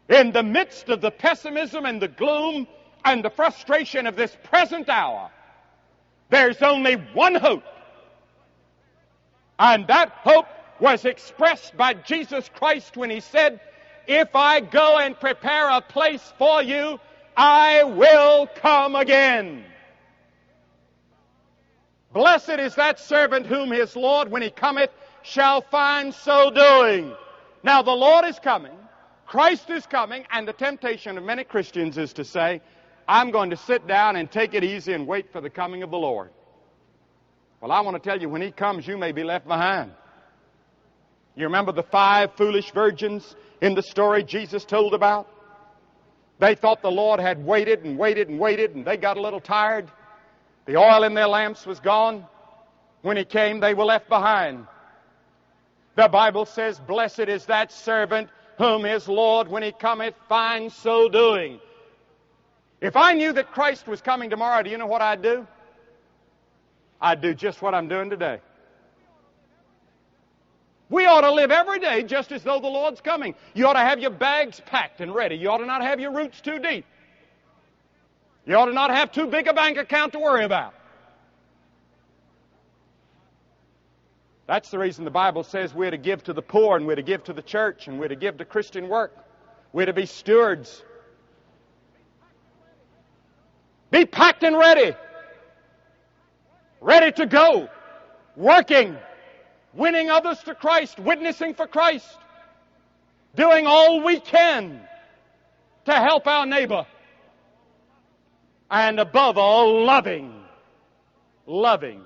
In the midst of the pessimism and the gloom and the frustration of this present hour, there's only one hope. And that hope was expressed by Jesus Christ when He said, "If I go and prepare a place for you, I will come again." Blessed is that servant whom his Lord, when He cometh, shall find so doing. Now the Lord is coming, Christ is coming, and the temptation of many Christians is to say, "I'm going to sit down and take it easy and wait for the coming of the Lord." Well, I want to tell you, when He comes, you may be left behind. You remember the 5 foolish virgins in the story Jesus told about? They thought the Lord had waited and waited and waited, and they got a little tired. The oil in their lamps was gone. When He came, they were left behind. The Bible says, "Blessed is that servant whom his Lord, when He cometh, finds so doing." If I knew that Christ was coming tomorrow, do you know what I'd do? I'd do just what I'm doing today. We ought to live every day just as though the Lord's coming. You ought to have your bags packed and ready. You ought to not have your roots too deep. You ought to not have too big a bank account to worry about. That's the reason the Bible says we're to give to the poor, and we're to give to the church, and we're to give to Christian work. We're to be stewards. Be packed and ready. Ready to go. Working. Winning others to Christ. Witnessing for Christ. Doing all we can to help our neighbor. And above all, loving. Loving